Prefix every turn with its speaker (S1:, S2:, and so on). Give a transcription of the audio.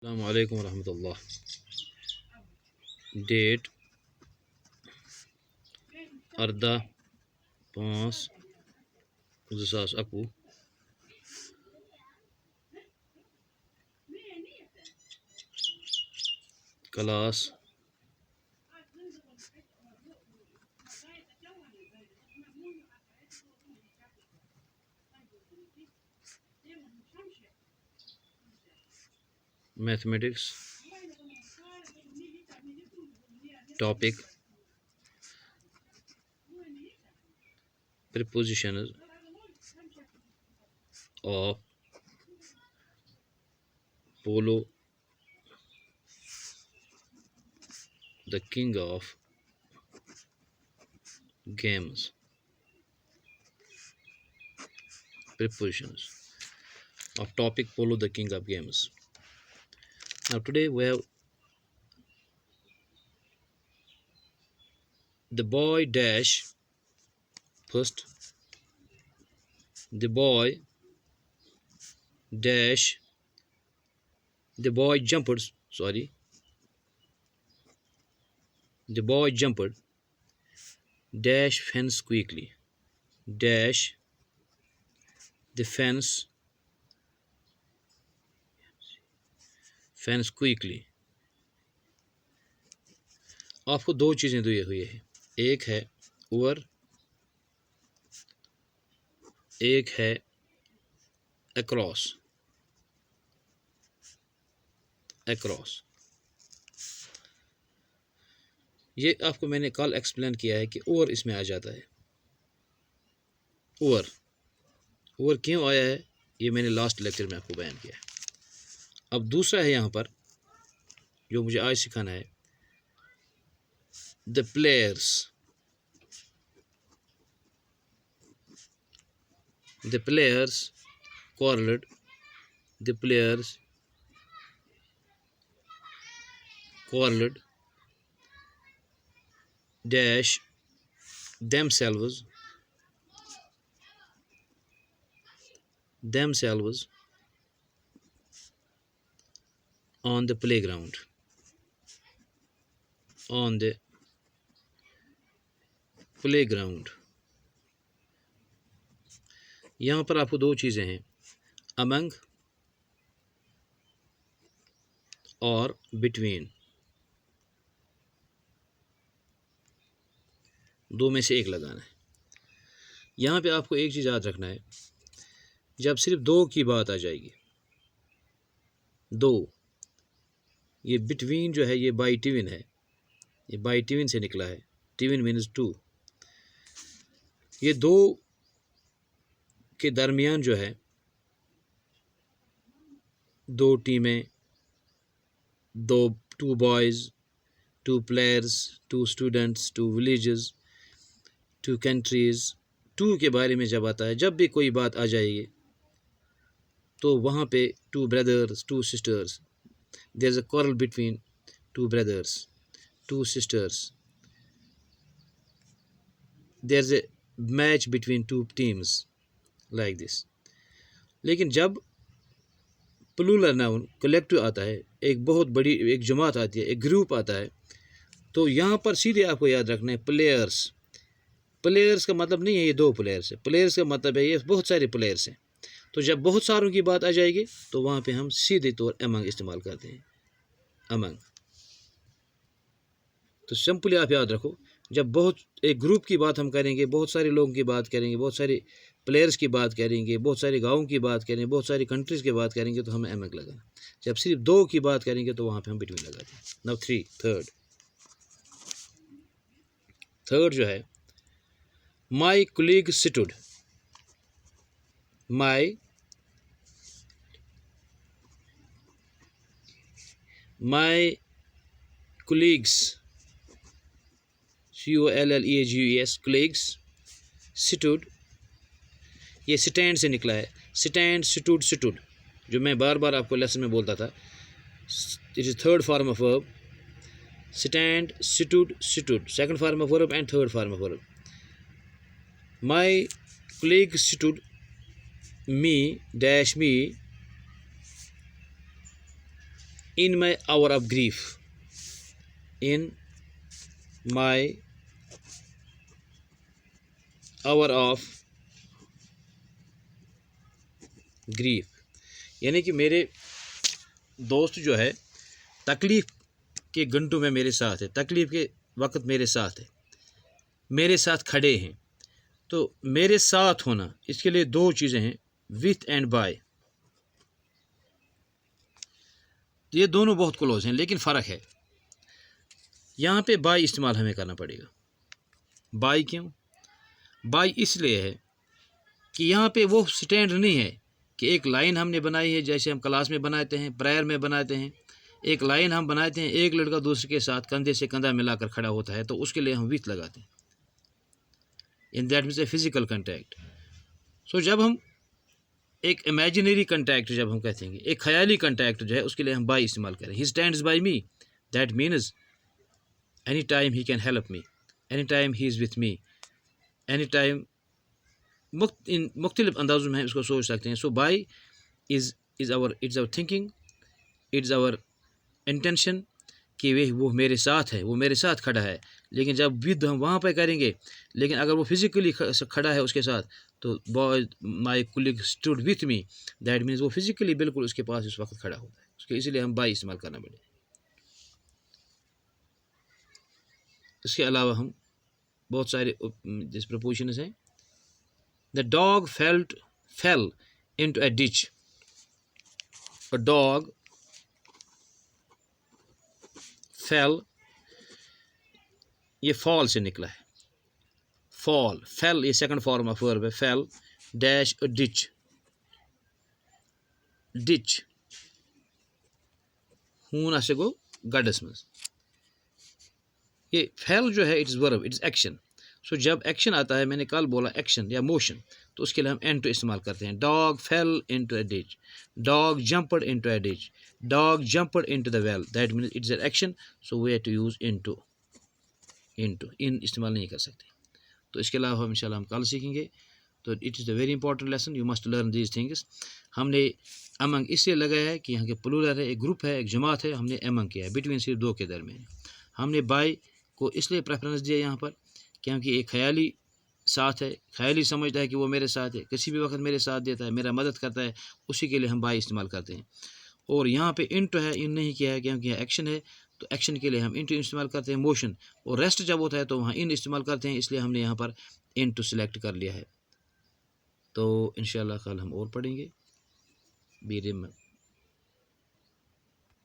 S1: अस्सलामु अलैकुम वरहमतुल्लाह। Date 18/5/2021। Class mathematics. Topic prepositions of polo, the king of games. Prepositions of topic polo, the king of games. Now today we have the boy dash. First, the boy dash, the boy jumped, sorry, the boy jumped dash fence quickly, dash the fence quickly. आपको दो चीज़ें दी हुई है, एक है over, एक है across. Across ये आपको मैंने कल एक्सप्लेन किया है कि ओवर इसमें आ जाता है। ओवर ओवर क्यों आया है ये मैंने लास्ट लेक्चर में आपको बयान किया है। अब दूसरा है यहाँ पर जो मुझे आज सिखाना है, the players. The players quarreled, the players quarreled dash themselves on the playground, on the playground। यहाँ पर आपको दो चीज़ें हैं, among और between, दो में से एक लगाना है। यहाँ पे आपको एक चीज़ याद रखना है, जब सिर्फ दो की बात आ जाएगी, दो, ये बिटवीन जो है ये बाई टिविन है, ये बाई टिविन से निकला है, टिविन मीन्स टू। ये दो के दरमियान जो है दो टीमें, two boys, two players, two students, two villages, two countries, two के बारे में जब आता है, जब भी कोई बात आ जाएगी तो वहाँ पे two brothers, two sisters, there is a quarrel between two brothers, two sisters, there is a match between two teams, like this. लेकिन जब प्लूरल नाउन कलेक्टिव आता है, एक बहुत बड़ी एक जमात आती है, एक ग्रुप आता है, तो यहाँ पर सीधे आपको याद रखना है प्लेयर्स। प्लेयर्स का मतलब नहीं है ये दो प्लेयर्स है, प्लेयर्स का मतलब है ये बहुत सारे प्लेयर्स हैं। तो जब बहुत सारों की बात आ जाएगी तो वहाँ पे हम सीधे तौर अमंग इस्तेमाल करते हैं, अमंग। तो सिंपली आप याद रखो, जब बहुत एक ग्रुप की बात हम करेंगे, बहुत सारे लोगों की बात करेंगे, बहुत सारे प्लेयर्स की बात करेंगे, बहुत सारे गाँव की बात करेंगे, बहुत सारी कंट्रीज़ की बात करेंगे तो हमें अमंग लगाना। जब सिर्फ दो की बात करेंगे तो वहाँ पे हम बिटवीन लगाते हैं। नाउ थर्ड जो है, माई कुलीग स्टूड, माई colleagues, COLLEAGUES, colleagues stood, ये स्टैंड से निकला है, स्टैंड, स्टूड, जो मैं बार बार आपको लेसन में बोलता था, it is third form of verb. Stand, stood, second form of verb and third form of verb. My colleague stood me dash me in my hour of grief, in my hour of grief, यानी कि मेरे दोस्त जो है तकलीफ़ के घंटों में मेरे साथ है, तकलीफ़ के वक्त मेरे साथ है, मेरे साथ खड़े हैं। तो मेरे साथ होना, इसके लिए दो चीज़ें हैं, विथ एंड बाय। ये दोनों बहुत क्लोज हैं, लेकिन फ़र्क है, यहाँ पे बाय इस्तेमाल हमें करना पड़ेगा। बाय क्यों? बाय इसलिए है कि यहाँ पे वो स्टैंड नहीं है कि एक लाइन हमने बनाई है, जैसे हम क्लास में बनाते हैं, प्रेयर में बनाते हैं, एक लाइन हम बनाते हैं, एक लड़का दूसरे के साथ कंधे से कंधा मिलाकर खड़ा होता है, तो उसके लिए हम विथ लगाते हैं। In that means a physical contact. So जब हम एक इमेजिनरी कंटैक्ट जब हम कहते हैं, एक ख्याली कंटैक्ट जो है, उसके लिए हम बाय इस्तेमाल करें। He stands by me, that means any time he can help me, any time he is with me, any time. इन मुख्तलिफ अंदाज़ों में हम इसको सोच सकते हैं। So by is our thinking, it's our intention कि वो मेरे साथ है, वो मेरे साथ खड़ा है। लेकिन जब विद हम वहाँ पर करेंगे, लेकिन अगर वो फिज़िकली खड़ा है उसके साथ, तो boy my colleague stood with me, that means वो फिज़िकली बिल्कुल उसके पास इस वक्त खड़ा होता है, उसके इसलिए हम बाय इस्तेमाल करना पड़ेगा। इसके अलावा हम बहुत सारे जिस प्रपोजिशंस हैं। The dog fell into a ditch, a dog fail, ये फॉल से निकला है, फॉल, फेल ये सेकंड फॉर्म ऑफ वर्ब है, fail dash a ditch, ditch हून से गो गडस में। ये फेल जो है इट्स वर्ब, इट्स एक्शन। सो जब एक्शन आता है, मैंने कल बोला एक्शन या मोशन, तो उसके लिए हम एन टू इस्तेमाल करते हैं। Dog fell into a ditch, dog jumped into a ditch, dog jumped into the well, that means it's an action. So we have to use into, in इस्तेमाल नहीं कर सकते। तो इसके अलावा हम इंशाल्लाह हम कल सीखेंगे। तो it is a very important lesson, you must learn these things. हमने अमंग इसलिए लगाया है कि यहाँ के प्लूरल है, एक ग्रुप है, एक जमात है, हमने अमंग किया है, बिटवीन सिर्फ दो के दरमियान। हमने बाय को इसलिए प्रेफरेंस दिया यहाँ पर क्योंकि एक ख्याली साथ है, ख्याली समझता है कि वो मेरे साथ है, किसी भी वक्त मेरे साथ देता है, मेरा मदद करता है, उसी के लिए हम बाय इस्तेमाल करते हैं। और यहाँ पे इंटू है, इन नहीं किया है क्योंकि एक्शन है, तो एक्शन के लिए हम इंटू इस्तेमाल करते हैं। मोशन और रेस्ट जब होता है तो वहाँ इन इस्तेमाल करते हैं, इसलिए हमने यहाँ पर इंटू सिलेक्ट कर लिया है। तो इंशाल्लाह कल हम और पढ़ेंगे।